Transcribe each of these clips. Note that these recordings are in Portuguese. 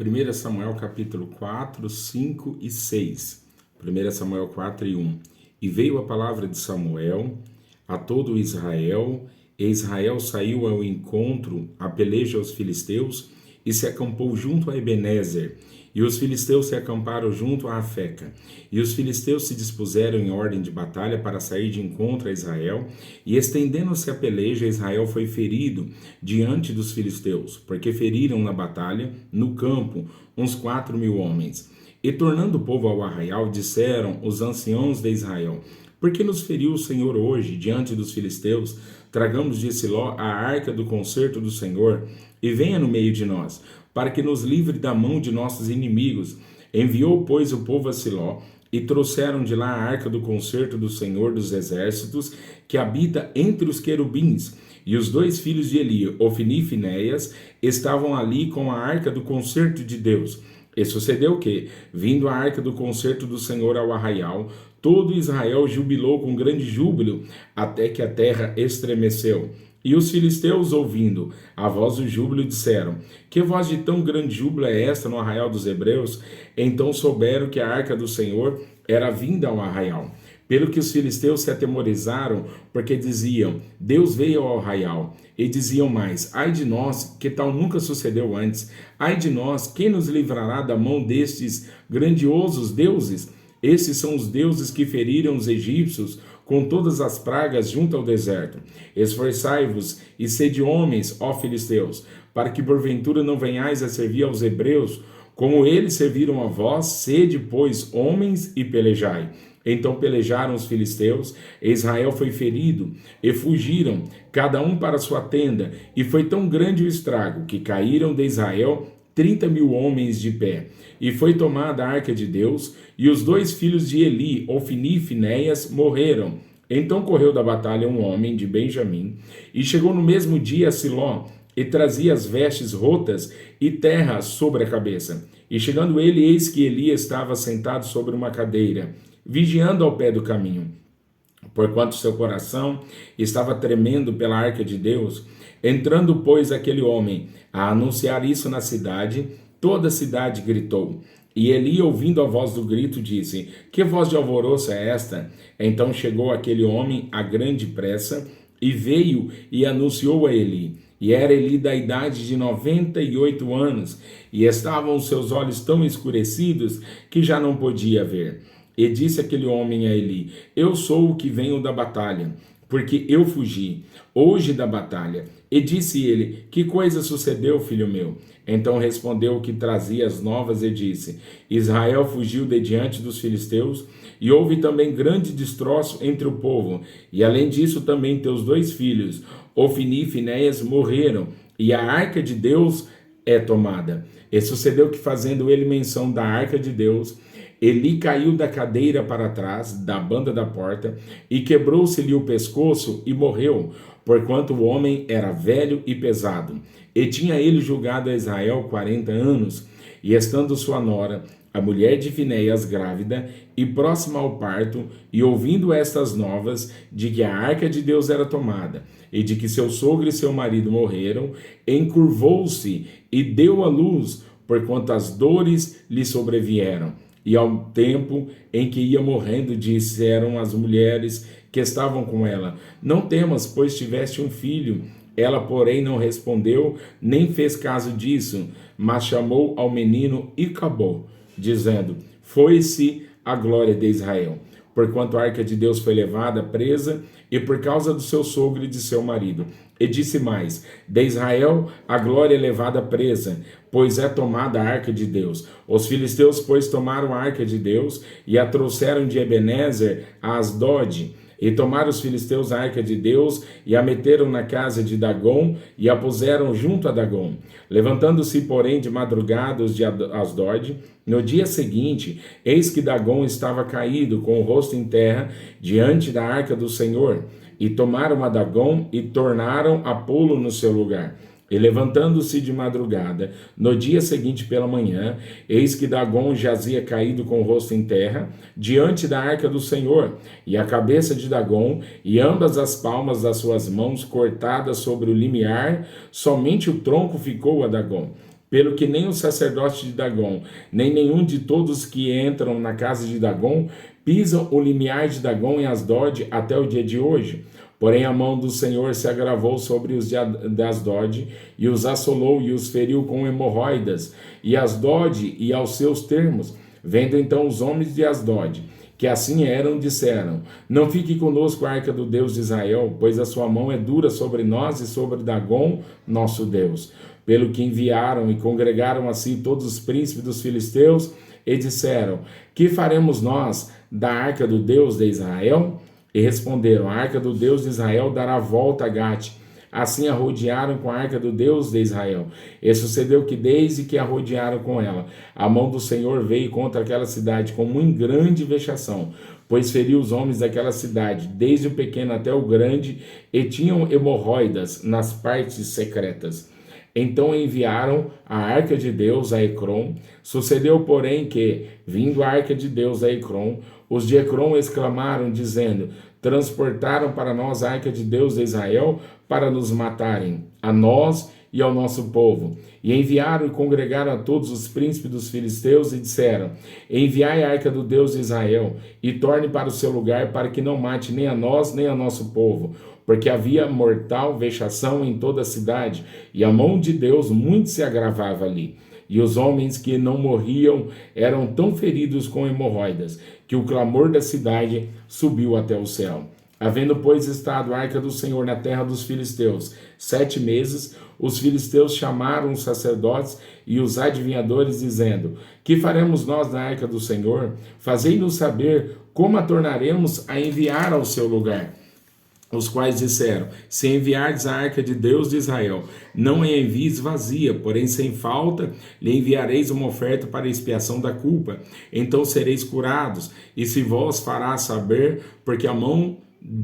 1 Samuel capítulo 4, 5 e 6. 1 Samuel 4 e 1. E veio a palavra de Samuel a todo Israel, e Israel saiu ao encontro, a peleja aos filisteus, e se acampou junto a Ebenezer. E os filisteus se acamparam junto a Afeca. E os filisteus se dispuseram em ordem de batalha para sair de encontro a Israel. E estendendo-se a peleja, Israel foi ferido diante dos filisteus, porque feriram na batalha, no campo, uns 4.000 homens. E tornando o povo ao arraial, disseram os anciãos de Israel: por que nos feriu o Senhor hoje diante dos filisteus? Tragamos de Siló a arca do concerto do Senhor, e venha no meio de nós, para que nos livre da mão de nossos inimigos. Enviou, pois, o povo a Siló, e trouxeram de lá a arca do concerto do Senhor dos exércitos, que habita entre os querubins. E os dois filhos de Eli, Ofni e Finéias, estavam ali com a arca do concerto de Deus. E sucedeu que, vindo a arca do concerto do Senhor ao arraial, todo Israel jubilou com grande júbilo, até que a terra estremeceu. E os filisteus, ouvindo a voz do júbilo, disseram: que voz de tão grande júbilo é esta no arraial dos hebreus? Então souberam que a arca do Senhor era vinda ao arraial. Pelo que os filisteus se atemorizaram, porque diziam: Deus veio ao arraial. E diziam mais: ai de nós, que tal nunca sucedeu antes. Ai de nós, quem nos livrará da mão destes grandiosos deuses? Esses são os deuses que feriram os egípcios com todas as pragas junto ao deserto. Esforçai-vos e sede homens, ó filisteus, para que porventura não venhais a servir aos hebreus, como eles serviram a vós. Sede, pois, homens e pelejai. Então pelejaram os filisteus, e Israel foi ferido, e fugiram, cada um para sua tenda, e foi tão grande o estrago, que caíram de Israel 30.000 homens de pé. E foi tomada a arca de Deus, e os dois filhos de Eli, Ofni e Finéias, morreram. Então correu da batalha um homem de Benjamim, e chegou no mesmo dia a Siló, e trazia as vestes rotas e terra sobre a cabeça. E chegando ele, eis que Eli estava sentado sobre uma cadeira, vigiando ao pé do caminho. Porquanto seu coração estava tremendo pela arca de Deus, entrando, pois, aquele homem a anunciar isso na cidade, toda a cidade gritou. E Eli, ouvindo a voz do grito, disse: que voz de alvoroço é esta? Então chegou aquele homem a grande pressa, e veio e anunciou a Eli. E era Eli da idade de 98 anos, e estavam os seus olhos tão escurecidos que já não podia ver. E disse aquele homem a Eli: eu sou o que venho da batalha, porque eu fugi hoje da batalha. E disse ele: que coisa sucedeu, filho meu? Então respondeu o que trazia as novas e disse: Israel fugiu de diante dos filisteus, e houve também grande destroço entre o povo. E além disso também teus dois filhos, Ofni e Finéias, morreram, e a arca de Deus é tomada. E sucedeu que, fazendo ele menção da arca de Deus, Eli caiu da cadeira para trás, da banda da porta, e quebrou-se-lhe o pescoço e morreu, porquanto o homem era velho e pesado. E tinha ele julgado a Israel 40 anos, e estando sua nora, a mulher de Finéias, grávida e próxima ao parto, e ouvindo estas novas de que a arca de Deus era tomada, e de que seu sogro e seu marido morreram, encurvou-se e deu à luz, porquanto as dores lhe sobrevieram. E ao tempo em que ia morrendo, disseram as mulheres que estavam com ela: não temas, pois tiveste um filho. Ela, porém, não respondeu, nem fez caso disso, mas chamou ao menino Icabô, dizendo: foi-se a glória de Israel, porquanto a arca de Deus foi levada presa, e por causa do seu sogro e de seu marido. E disse mais: de Israel a glória é levada presa, pois é tomada a arca de Deus. Os filisteus, pois, tomaram a arca de Deus, e a trouxeram de Ebenezer a Asdod. E tomaram os filisteus a arca de Deus, e a meteram na casa de Dagom, e a puseram junto a Dagom. Levantando-se, porém, de madrugada os de Asdod, no dia seguinte, eis que Dagom estava caído, com o rosto em terra, diante da arca do Senhor. E tomaram a Dagom, e tornaram a pô-lo no seu lugar. E levantando-se de madrugada, no dia seguinte pela manhã, eis que Dagom jazia caído com o rosto em terra, diante da arca do Senhor, e a cabeça de Dagom, e ambas as palmas das suas mãos cortadas sobre o limiar, somente o tronco ficou a Dagom. pelo que nem o sacerdote de Dagom, nem nenhum de todos que entram na casa de Dagom, pisam o limiar de Dagom em Asdod até o dia de hoje. Porém a mão do Senhor se agravou sobre os de Asdod, e os assolou e os feriu com hemorroidas, e Asdod e aos seus termos. Vendo então os homens de Asdod, que assim eram, disseram: não fique conosco a arca do Deus de Israel, pois a sua mão é dura sobre nós e sobre Dagom, nosso Deus. Pelo que enviaram e congregaram a si todos os príncipes dos filisteus, e disseram: que faremos nós da arca do Deus de Israel? E responderam: a arca do Deus de Israel dará volta a Gate. Assim a rodearam com a arca do Deus de Israel. E sucedeu que, desde que a rodearam com ela, a mão do Senhor veio contra aquela cidade com muito grande vexação, pois feriu os homens daquela cidade, desde o pequeno até o grande, e tinham hemorroidas nas partes secretas. Então enviaram a arca de Deus a Ecrom. Sucedeu, porém, que, vindo a arca de Deus a Ecrom, os de Ecrom exclamaram, dizendo: transportaram para nós a arca de Deus de Israel para nos matarem, a nós e ao nosso povo. E enviaram e congregaram a todos os príncipes dos filisteus e disseram: enviai a arca do Deus de Israel e torne para o seu lugar, para que não mate nem a nós nem ao nosso povo, porque havia mortal vexação em toda a cidade, e a mão de Deus muito se agravava ali. E os homens que não morriam eram tão feridos com hemorroidas, que o clamor da cidade subiu até o céu. Havendo, pois, estado a arca do Senhor na terra dos filisteus 7 meses, os filisteus chamaram os sacerdotes e os adivinhadores, dizendo: que faremos nós na arca do Senhor? Fazei-nos saber como a tornaremos a enviar ao seu lugar. Os quais disseram: se enviardes a arca de Deus de Israel, não a envies vazia, porém sem falta lhe enviareis uma oferta para expiação da culpa. Então sereis curados, e se vos fará saber, porque a mão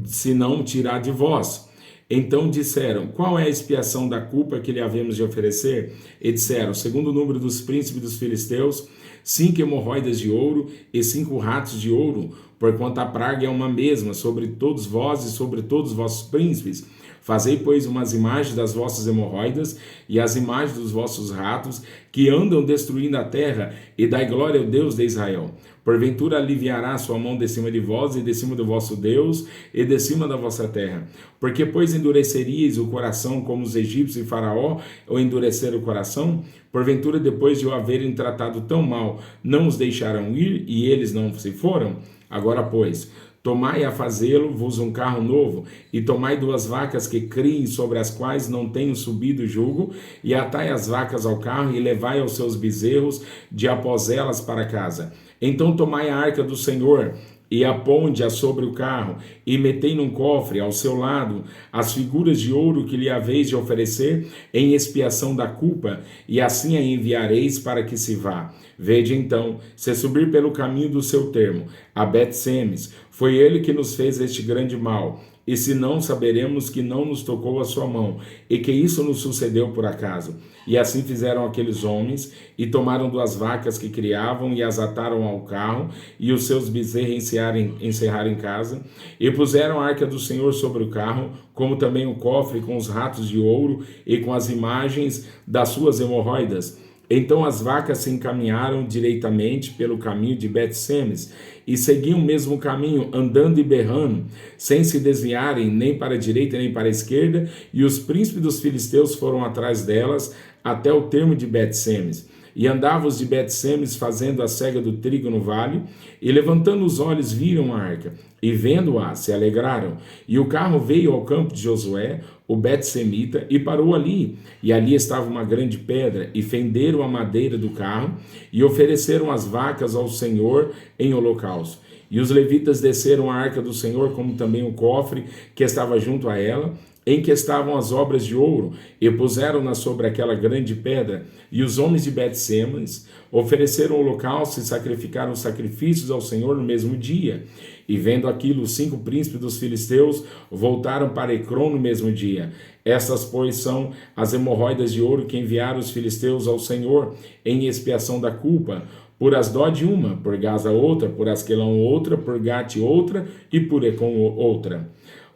se não tirar de vós. Então disseram: qual é a expiação da culpa que lhe havemos de oferecer? E disseram: segundo o número dos príncipes dos filisteus, 5 hemorroidas de ouro e 5 ratos de ouro, porquanto a praga é uma mesma sobre todos vós e sobre todos os vossos príncipes. Fazei, pois, umas imagens das vossas hemorroidas e as imagens dos vossos ratos, que andam destruindo a terra, e dai glória ao Deus de Israel. Porventura aliviará a sua mão de cima de vós e de cima do vosso Deus e de cima da vossa terra. Porque, pois, endureceríeis o coração como os egípcios e Faraó, ou endureceram o coração? Porventura, depois de o haverem tratado tão mal, não os deixaram ir, e eles não se foram? Agora, pois, tomai a fazê-lo-vos um carro novo, e tomai 2 vacas que criem, sobre as quais não tenho subido jugo, e atai as vacas ao carro, e levai aos seus bezerros de após elas para casa. Então tomai a arca do Senhor, e a ponde-a sobre o carro, e metei num cofre ao seu lado as figuras de ouro que lhe haveis de oferecer em expiação da culpa, e assim a enviareis para que se vá. Vede então, se subir pelo caminho do seu termo, a Bet-Semes, foi ele que nos fez este grande mal, e se não, saberemos que não nos tocou a sua mão, e que isso nos sucedeu por acaso. E assim fizeram aqueles homens, e tomaram 2 vacas que criavam, e as ataram ao carro, e os seus bezerros encerraram em casa, e puseram a arca do Senhor sobre o carro, como também o cofre com os ratos de ouro, e com as imagens das suas hemorroidas. Então as vacas se encaminharam direitamente pelo caminho de Bet-Semes, e seguiam o mesmo caminho, andando e berrando, sem se desviarem nem para a direita nem para a esquerda, e os príncipes dos filisteus foram atrás delas até o termo de Bet-Semes. E andavam os de Bet-Semes fazendo a cega do trigo no vale, e levantando os olhos viram a arca, e vendo-a se alegraram. E o carro veio ao campo de Josué, o Bet-Semita, e parou ali. E ali estava uma grande pedra, e fenderam a madeira do carro, e ofereceram as vacas ao Senhor em holocausto. E os levitas desceram a arca do Senhor, como também o cofre que estava junto a ela, em que estavam as obras de ouro, e puseram-na sobre aquela grande pedra. E os homens de Bet-Semes ofereceram holocausto e sacrificaram sacrifícios ao Senhor no mesmo dia. E vendo aquilo, os 5 príncipes dos filisteus voltaram para Ecrom no mesmo dia. Estas, pois, são as hemorroidas de ouro que enviaram os filisteus ao Senhor em expiação da culpa. Por Asdod uma, por Gaza outra, por Asquelão outra, por Gate outra e por Ecrom outra.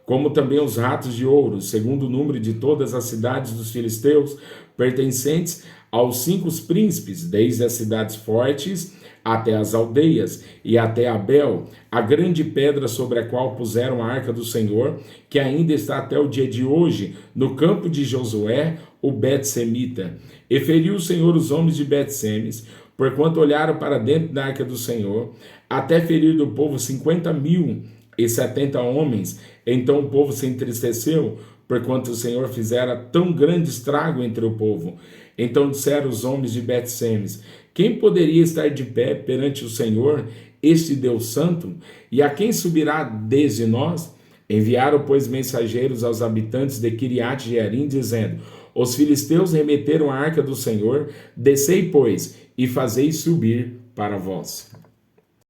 Como também os ratos de ouro, segundo o número de todas as cidades dos filisteus, pertencentes aos 5 príncipes, desde as cidades fortes até as aldeias, e até Abel, a grande pedra sobre a qual puseram a arca do Senhor, que ainda está até o dia de hoje, no campo de Josué, o Bet-Semita. E feriu o Senhor os homens de Bet-Semes, porquanto olharam para dentro da arca do Senhor, até ferir do povo 50.070 homens. Então o povo se entristeceu, porquanto o Senhor fizera tão grande estrago entre o povo. Então disseram os homens de Bet-Semes: quem poderia estar de pé perante o Senhor, este Deus santo? E a quem subirá desde nós? Enviaram, pois, mensageiros aos habitantes de Quiriate-Jearim, dizendo: os filisteus remeteram a arca do Senhor, descei, pois, e fazei subir para vós.